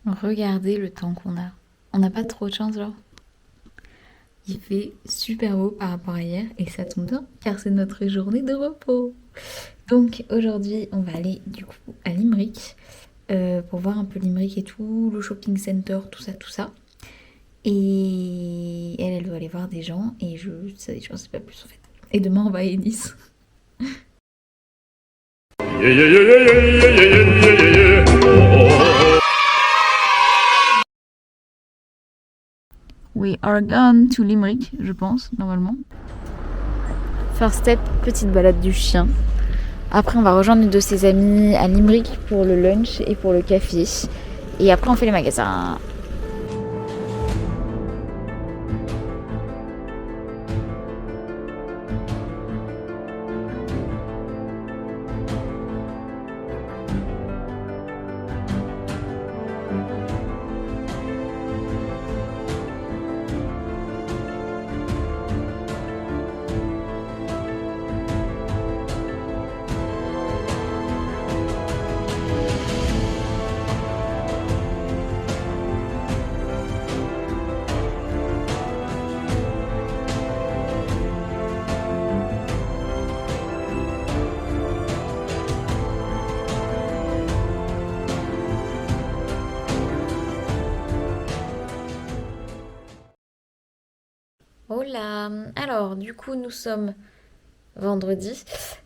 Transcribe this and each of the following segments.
Regardez le temps qu'on a. On n'a pas trop de chance, genre. Il fait super beau par rapport à hier et ça tombe bien car c'est notre journée de repos. Donc aujourd'hui, on va aller du coup à Limerick pour voir un peu Limerick et tout, le shopping center, tout ça, tout ça. Et elle doit aller voir des gens et j'en sais pas plus en fait. Et demain, on va à Ennis. Yeah, yeah, yeah, yeah, yeah, yeah, yeah, yeah, yeah, yeah. Oh, oh, We are gone to Limerick, je pense, normalement. First step, petite balade du chien. Après, on va rejoindre une de ses amies à Limerick pour le lunch et pour le café. Et après, on fait les magasins. Hola. Alors, du coup, nous sommes vendredi.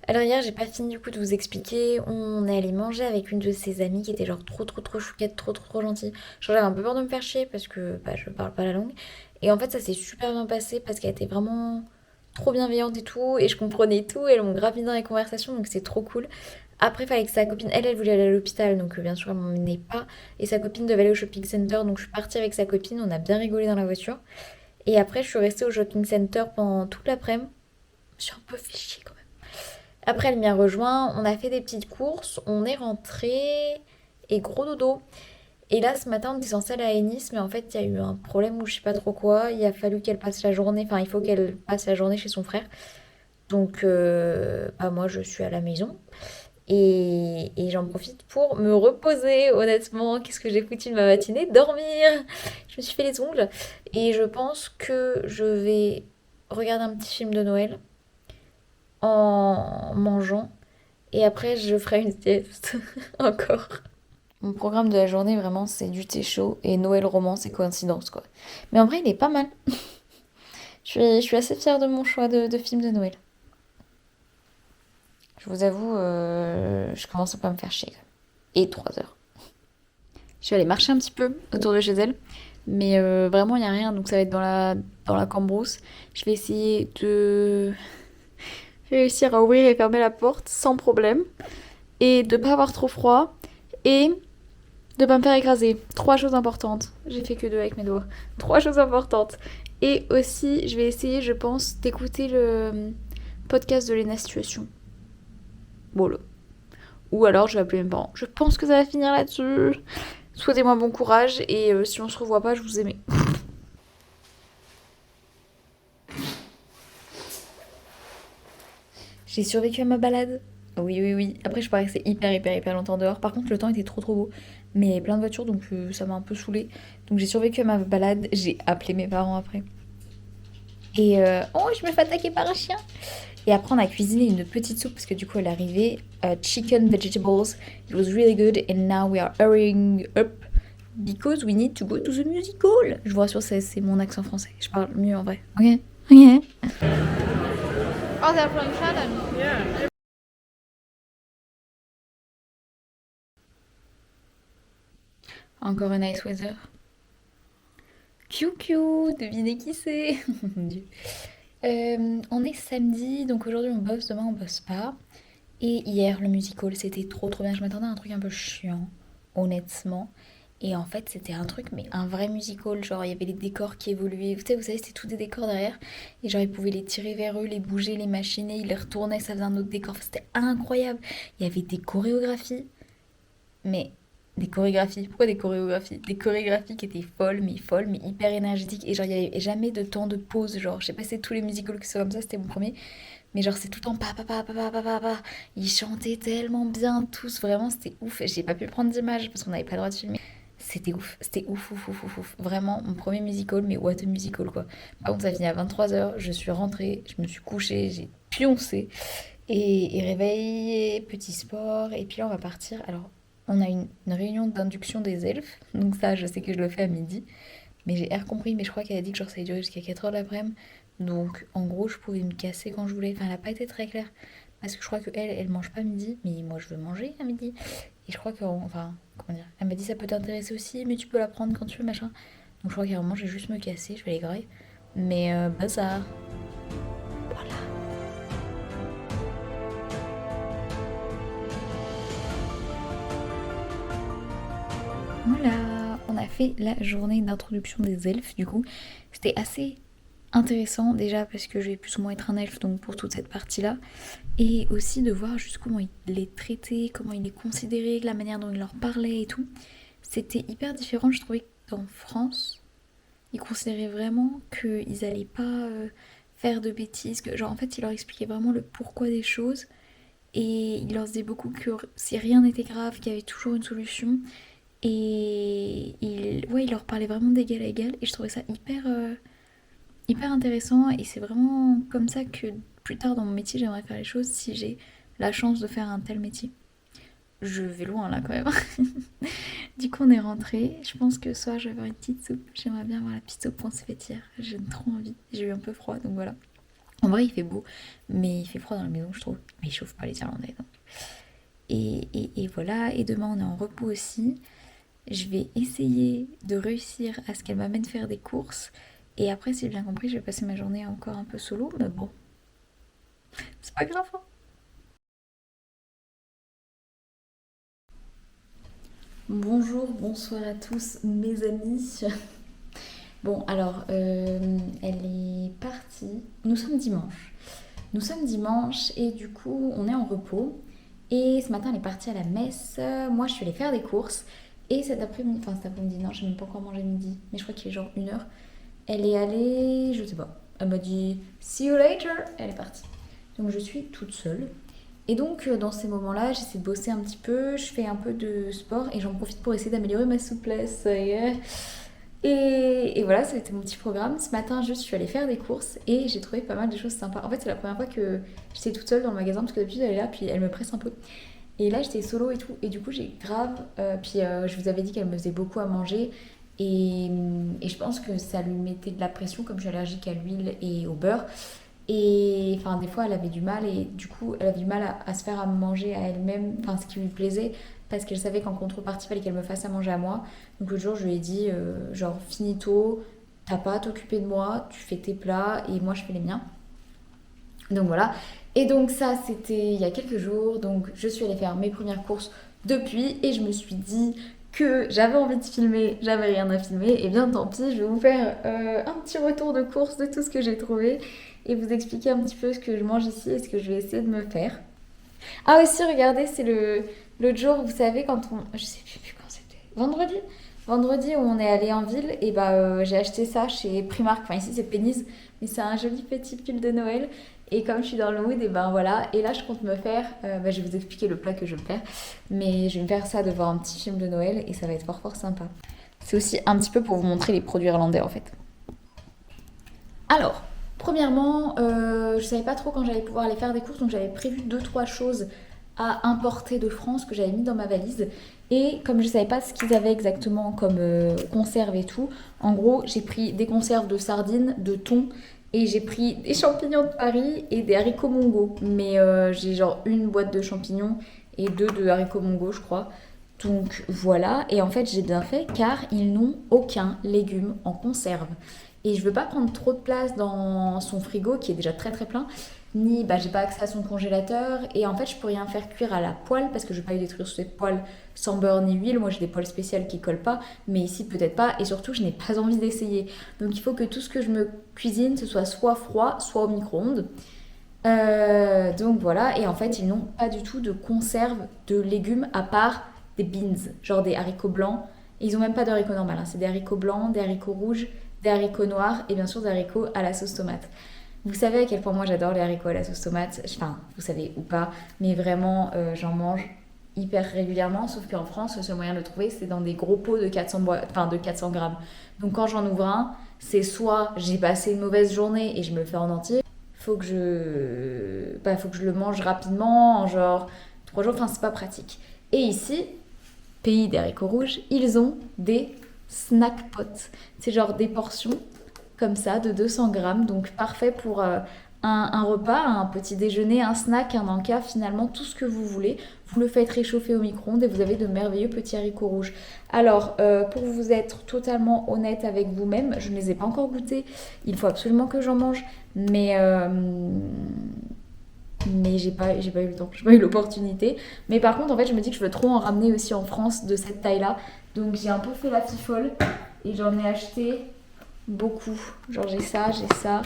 Alors hier, j'ai pas fini du coup de vous expliquer. On est allé manger avec une de ses amies qui était genre trop trop trop chouquette, trop trop trop gentille. Genre j'avais un peu peur de me faire chier parce que bah, je parle pas la langue. Et en fait, ça s'est super bien passé parce qu'elle était vraiment trop bienveillante et tout. Et je comprenais tout. Elles m'ont grave mis dans les conversations, donc c'est trop cool. Après, il fallait que sa copine, elle voulait aller à l'hôpital, donc bien sûr, elle m'emmenait pas. Et sa copine devait aller au shopping center, donc je suis partie avec sa copine. On a bien rigolé dans la voiture. Et après, je suis restée au shopping center pendant toute l'après-midi. Je me suis un peu fait chier quand même. Après, elle m'y a rejoint. On a fait des petites courses. On est rentré. Et gros dodo. Et là, ce matin, on était censé aller à Ennis, mais en fait, il y a eu un problème où je sais pas trop quoi. Il a fallu qu'elle passe la journée. Enfin, il faut qu'elle passe la journée chez son frère. Donc, bah, moi, je suis à la maison. Et j'en profite pour me reposer, honnêtement. Qu'est-ce que j'ai foutu de ma matinée? Dormir! Je me suis fait les ongles. Et je pense que je vais regarder un petit film de Noël en mangeant. Et après, je ferai une sieste encore. Mon programme de la journée, vraiment, c'est du thé chaud et Noël roman, c'est coïncidence, quoi. Mais en vrai, il est pas mal. Je suis assez fière de mon choix de film de Noël. Je vous avoue, je commence à pas me faire chier. Et 3 heures. Je suis allée marcher un petit peu autour de chez elle. Mais vraiment, il n'y a rien. Donc ça va être dans la cambrousse. Je vais essayer de réussir à ouvrir et fermer la porte sans problème. Et de pas avoir trop froid. Et de pas me faire écraser. 3 choses importantes. J'ai fait que 2 avec mes doigts. 3 choses importantes. Et aussi, je vais essayer, je pense, d'écouter le podcast de Lena Situation. Voilà. Ou alors, je vais appeler mes parents. Je pense que ça va finir là-dessus. Souhaitez-moi bon courage. Et si on se revoit pas, je vous aime. J'ai survécu à ma balade. Oui, oui, oui. Après, je paraissais hyper, hyper, hyper longtemps dehors. Par contre, le temps était trop, trop beau. Mais il y avait plein de voitures, donc ça m'a un peu saoulée. Donc j'ai survécu à ma balade. J'ai appelé mes parents après. Et oh, je me fais attaquer par un chien. Et après, on a cuisiné une petite soupe parce que du coup, elle arrivait. Chicken vegetables. It was really good. And now we are hurrying up because we need to go to the musical. Je vous rassure, c'est mon accent français. Je parle mieux en vrai. Ok? Ok. Oh, they're playing Shannon. Yeah. Encore un nice weather. Kiou, devinez qui c'est. Mon Dieu. On est samedi, donc aujourd'hui on bosse, demain on bosse pas. Et hier, le musical, c'était trop trop bien. Je m'attendais à un truc un peu chiant, honnêtement. Et en fait, c'était un truc, mais un vrai musical. Genre, il y avait les décors qui évoluaient. Vous savez, c'était tous des décors derrière. Et genre, ils pouvaient les tirer vers eux, les bouger, les machiner, ils les retournaient, ça faisait un autre décor. Enfin, c'était incroyable. Il y avait des chorégraphies. Mais des chorégraphies. Pourquoi des chorégraphies? Des chorégraphies qui étaient folles, mais hyper énergétiques. Et genre, il n'y avait jamais de temps de pause. Genre, je sais pas si c'est tous les musicals qui sont comme ça, c'était mon premier. Mais genre, c'est tout le temps pa pa pa pa pa pa pa pa. Ils chantaient tellement bien tous. Vraiment, c'était ouf. J'ai pas pu prendre d'image parce qu'on n'avait pas le droit de filmer. c'était ouf, c'était ouf, ouf, ouf, ouf, ouf. Vraiment, mon premier musical, mais what a musical quoi. Par contre, ça finit à 23h, je suis rentrée, je me suis couchée, j'ai pioncé. Et réveil, petit sport, et puis là on va partir. Alors, on a une réunion d'induction des elfes, donc ça, je sais que je le fais à midi, mais j'ai air compris, mais je crois qu'elle a dit que genre ça allait durer jusqu'à 4h de l'après-midi, donc en gros, je pouvais me casser quand je voulais. Enfin, elle a pas été très claire, parce que je crois que elle mange pas midi, mais moi je veux manger à midi. Et je crois que, enfin, comment dire, elle m'a dit ça peut t'intéresser aussi, mais tu peux la prendre quand tu veux, machin. Donc je crois qu'à un moment, je vais juste me casser, je vais aller grailler. Mais bazar. Voilà. Voilà, on a fait la journée d'introduction des elfes du coup. C'était assez intéressant déjà parce que je vais plus ou moins être un elfe donc pour toute cette partie-là. Et aussi de voir juste comment il les traitait, comment il les considérait, la manière dont il leur parlait et tout. C'était hyper différent, je trouvais qu'en France, ils considéraient vraiment qu'ils allaient pas faire de bêtises, que genre en fait il leur expliquait vraiment le pourquoi des choses. Et il leur disait beaucoup que si rien n'était grave, qu'il y avait toujours une solution. Et ouais, il leur parlait vraiment d'égal à égal. Et je trouvais ça hyper intéressant. Et c'est vraiment comme ça que plus tard dans mon métier, j'aimerais faire les choses si j'ai la chance de faire un tel métier. Je vais loin là quand même. Du coup, on est rentré. Je pense que ce soir, je vais avoir une petite soupe. J'aimerais bien avoir la petite soupe qu'on se fait tirer. J'ai trop envie. J'ai eu un peu froid, donc voilà. En vrai, il fait beau, mais il fait froid dans la maison, je trouve. Mais il chauffe pas les Irlandais. Donc. Et voilà. Et demain, on est en repos aussi. Je vais essayer de réussir à ce qu'elle m'amène faire des courses. Et après, si j'ai bien compris, je vais passer ma journée encore un peu solo. Mais bon, c'est pas grave, hein. Bonjour, bonsoir à tous mes amis. Bon, alors, elle est partie. Nous sommes dimanche. Nous sommes dimanche et du coup, on est en repos. Et ce matin, elle est partie à la messe. Moi, je suis allée faire des courses. Et cet après-midi, non, je sais même pas encore manger midi. Mais je crois qu'il est genre 1h. Elle est allée, je sais pas. Elle m'a dit see you later. Elle est partie. Donc je suis toute seule. Et donc dans ces moments-là, j'essaie de bosser un petit peu, je fais un peu de sport et j'en profite pour essayer d'améliorer ma souplesse. Yeah. Et voilà, ça a été mon petit programme. Ce matin, je suis allée faire des courses et j'ai trouvé pas mal de choses sympas. En fait, c'est la première fois que j'étais toute seule dans le magasin parce que d'habitude elle est là, puis elle me presse un peu. Et là, j'étais solo et tout. Et du coup, j'ai grave. Je vous avais dit qu'elle me faisait beaucoup à manger. Et je pense que ça lui mettait de la pression, comme je suis allergique à l'huile et au beurre. Et enfin, des fois, elle avait du mal. Et du coup, elle avait du mal à se faire à manger à elle-même. Enfin, ce qui lui plaisait. Parce qu'elle savait qu'en contrepartie, il fallait qu'elle me fasse à manger à moi. Donc l'autre jour, je lui ai dit, genre, finito, t'as pas à t'occuper de moi. Tu fais tes plats et moi, je fais les miens. Donc voilà. Et donc ça, c'était il y a quelques jours. Donc je suis allée faire mes premières courses depuis et je me suis dit que j'avais envie de filmer, j'avais rien à filmer. Et bien tant pis, je vais vous faire un petit retour de course de tout ce que j'ai trouvé et vous expliquer un petit peu ce que je mange ici et ce que je vais essayer de me faire. Ah aussi, regardez, c'est l'autre jour, vous savez, quand on... Je sais plus quand c'était. Vendredi? Vendredi où on est allé en ville, et j'ai acheté ça chez Primark. Enfin ici c'est Penny's, mais c'est un joli petit pull de Noël. Et comme je suis dans le mood, et ben voilà. Et là je compte me faire, je vais vous expliquer le plat que je vais me faire. Mais je vais me faire ça devant un petit film de Noël et ça va être fort fort sympa. C'est aussi un petit peu pour vous montrer les produits irlandais en fait. Alors, premièrement, je savais pas trop quand j'allais pouvoir aller faire des courses, donc j'avais prévu deux trois choses à importer de France que j'avais mis dans ma valise. Et comme je savais pas ce qu'ils avaient exactement comme conserve et tout, en gros, j'ai pris des conserves de sardines, de thon, et j'ai pris des champignons de Paris et des haricots mongo. Mais j'ai genre une boîte de champignons et deux de haricots mongo, je crois. Donc voilà, et en fait j'ai bien fait car ils n'ont aucun légume en conserve. Et je veux pas prendre trop de place dans son frigo qui est déjà très très plein, ni j'ai pas accès à son congélateur. Et en fait je peux rien faire cuire à la poêle parce que je vais pas lui détruire sur cette poêle sans beurre ni huile. Moi j'ai des poêles spéciales qui collent pas, mais ici peut-être pas. Et surtout je n'ai pas envie d'essayer. Donc il faut que tout ce que je me cuisine ce soit soit froid, soit au micro-ondes. Donc voilà, et en fait ils n'ont pas du tout de conserve de légumes à part des beans, genre des haricots blancs. Et ils ont même pas de haricots normaux, hein. C'est des haricots blancs, des haricots rouges, des haricots noirs et bien sûr des haricots à la sauce tomate. Vous savez à quel point moi j'adore les haricots à la sauce tomate, enfin vous savez ou pas, mais vraiment j'en mange hyper régulièrement, sauf qu'en France, le seul moyen de le trouver, c'est dans des gros pots de 400 grammes. Donc quand j'en ouvre un, c'est soit j'ai passé une mauvaise journée et je me le fais en entier, faut que je le mange rapidement, en genre 3 jours, enfin c'est pas pratique. Et ici, pays des haricots rouges, ils ont des snack pots. C'est genre des portions comme ça de 200 grammes, donc parfait pour un repas, un petit déjeuner, un snack, un encas, finalement tout ce que vous voulez. Vous le faites réchauffer au micro-ondes et vous avez de merveilleux petits haricots rouges. Alors, pour vous être totalement honnête avec vous-même, je ne les ai pas encore goûtés, il faut absolument que j'en mange, mais j'ai pas eu le temps, j'ai pas eu l'opportunité. Mais par contre, en fait, je me dis que je veux trop en ramener aussi en France de cette taille-là. Donc j'ai un peu fait la fifole et j'en ai acheté beaucoup. Genre j'ai ça, j'ai ça.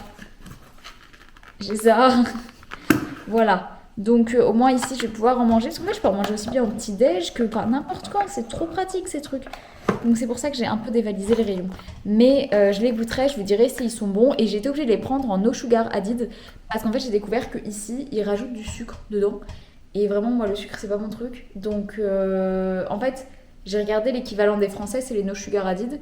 Voilà. Donc au moins ici, je vais pouvoir en manger. Parce que moi, je peux en manger aussi bien au petit-déj que par n'importe quand. C'est trop pratique ces trucs. Donc c'est pour ça que j'ai un peu dévalisé les rayons. Mais je les goûterai, je vous dirai s'ils sont bons. Et j'ai été obligée de les prendre en no sugar added. Parce qu'en fait, j'ai découvert qu'ici, ils rajoutent du sucre dedans. Et vraiment, moi, le sucre, c'est pas mon truc. Donc en fait, j'ai regardé l'équivalent des français, c'est les no sugar added.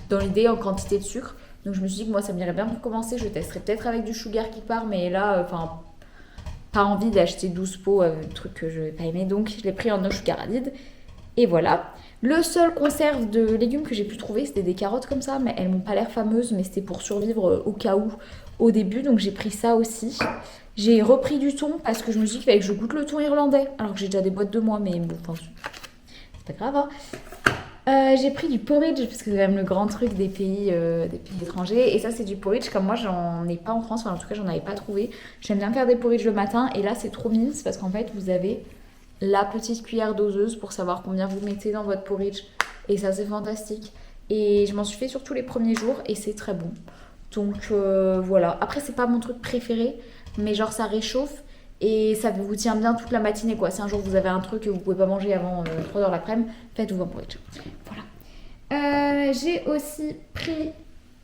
Dans l'idée, en quantité de sucre. Donc je me suis dit que moi, ça m'irait bien pour commencer. Je testerai peut-être avec du sugar qui part. Mais là, enfin... pas envie d'acheter 12 pots, truc que je vais pas aimer, donc je l'ai pris en no sugar added. Et voilà. Le seul conserve de légumes que j'ai pu trouver, c'était des carottes comme ça, mais elles m'ont pas l'air fameuses, mais c'était pour survivre au cas où au début, donc j'ai pris ça aussi. J'ai repris du thon parce que je me suis dit qu'il fallait que je goûte le thon irlandais, alors que j'ai déjà des boîtes de moi, mais bon, enfin, c'est pas grave. Hein. J'ai pris du porridge parce que c'est quand même le grand truc des pays étrangers. Et ça, c'est du porridge comme moi, j'en ai pas en France. Enfin, en tout cas, j'en avais pas trouvé. J'aime bien faire des porridge le matin. Et là, c'est trop mignon. C'est parce qu'en fait, vous avez la petite cuillère doseuse pour savoir combien vous mettez dans votre porridge. Et ça, c'est fantastique. Et je m'en suis fait surtout les premiers jours. Et c'est très bon. Donc voilà. Après, c'est pas mon truc préféré. Mais genre, ça réchauffe. Et ça vous tient bien toute la matinée quoi. Si un jour vous avez un truc que vous pouvez pas manger avant 3h l'après-midi, faites-vous un porridge. Voilà. J'ai aussi pris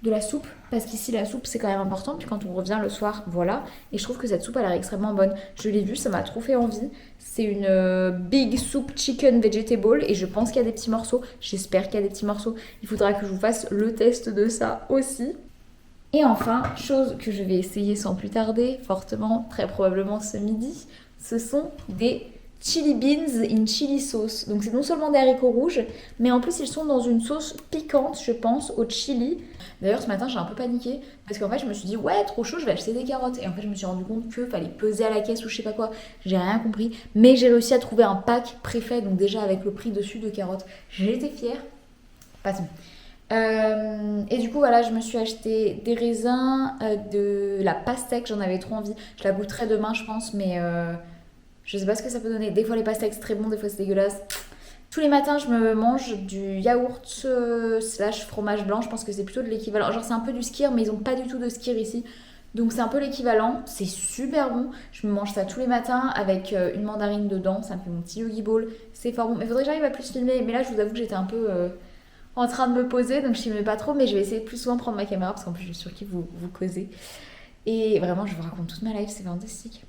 de la soupe parce qu'ici la soupe c'est quand même important. Puis quand on revient le soir, voilà. Et je trouve que cette soupe elle a l'air extrêmement bonne. Je l'ai vue, ça m'a trop fait envie. C'est une big soup chicken vegetable et je pense qu'il y a des petits morceaux. J'espère qu'il y a des petits morceaux. Il faudra que je vous fasse le test de ça aussi. Et enfin, chose que je vais essayer sans plus tarder, fortement, très probablement ce midi, ce sont des chili beans in chili sauce. Donc c'est non seulement des haricots rouges, mais en plus ils sont dans une sauce piquante, je pense, au chili. D'ailleurs ce matin j'ai un peu paniqué, parce qu'en fait je me suis dit ouais trop chaud, je vais acheter des carottes. Et en fait je me suis rendu compte qu'il fallait peser à la caisse ou je sais pas quoi, j'ai rien compris. Mais j'ai réussi à trouver un pack préfet, donc déjà avec le prix dessus de carottes. J'étais fière. Passons. Et du coup voilà, je me suis acheté des raisins, de la pastèque, j'en avais trop envie. Je la goûterai demain je pense, mais je sais pas ce que ça peut donner. Des fois les pastèques c'est très bon, des fois c'est dégueulasse. Tous les matins je me mange du yaourt slash fromage blanc, je pense que c'est plutôt de l'équivalent. Genre c'est un peu du skyr mais ils ont pas du tout de skyr ici. Donc c'est un peu l'équivalent, c'est super bon. Je me mange ça tous les matins avec une mandarine dedans, ça me fait mon petit yogi ball, c'est fort bon. Mais faudrait que j'arrive à plus filmer, mais là je vous avoue que j'étais un peu... en train de me poser, donc je filmais pas trop, mais je vais essayer de plus souvent prendre ma caméra parce qu'en plus je suis sûre que vous causez. Et vraiment, je vous raconte toute ma life, c'est fantastique.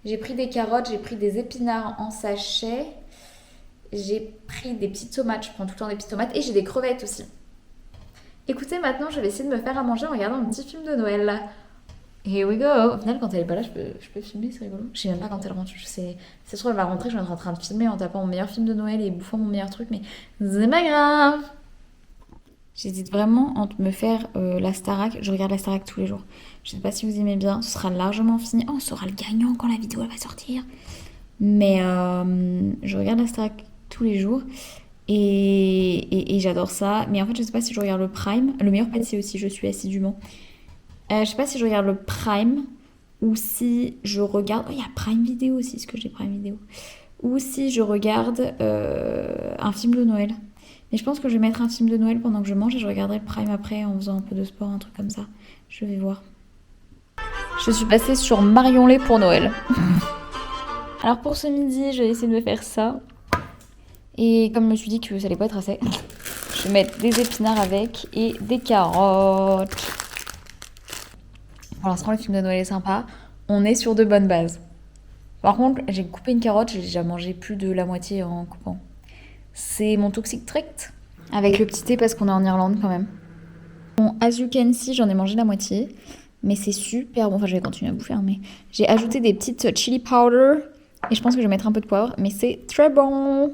J'ai pris des carottes, j'ai pris des épinards en sachet, j'ai pris des petites tomates, je prends tout le temps des petites tomates, et j'ai des crevettes aussi. Écoutez, maintenant je vais essayer de me faire à manger en regardant un petit film de Noël là. Here we go. Au final, quand elle est pas là, je peux filmer, c'est rigolo. Je sais même pas quand elle rentre. C'est sûr, elle va rentrer, je vais être en train de filmer en tapant mon meilleur film de Noël et bouffant mon meilleur truc, mais c'est pas grave. J'hésite vraiment entre me faire la Starac. Je regarde la Starac tous les jours. Je sais pas si vous aimez bien. Ce sera largement fini. Oh, on saura le gagnant quand la vidéo elle va sortir. Mais je regarde la Starac tous les jours. Et j'adore ça. Mais en fait, je sais pas si je regarde le Prime. Le meilleur pâtissier aussi, je suis assidûment. Je sais pas si je regarde le Prime ou si je regarde... Oh, il y a Prime Vidéo aussi, est-ce que j'ai Prime Vidéo? Ou si je regarde un film de Noël. Mais je pense que je vais mettre un film de Noël pendant que je mange et je regarderai le Prime après en faisant un peu de sport, un truc comme ça. Je vais voir. Je suis passée sur Marion Lay pour Noël. Alors pour ce midi, je vais essayer de me faire ça. Et comme je me suis dit que ça allait pas être assez, je vais mettre des épinards avec et des carottes. Pour l'instant, le film de Noël est sympa. On est sur de bonnes bases. Par contre, j'ai coupé une carotte, j'ai déjà mangé plus de la moitié en coupant. C'est mon toxic trait. Avec le petit thé parce qu'on est en Irlande quand même. Bon, as you can see, j'en ai mangé la moitié. Mais c'est super bon. Enfin, je vais continuer à bouffer, hein, mais j'ai ajouté des petites chili powder. Et je pense que je vais mettre un peu de poivre. Mais c'est très bon.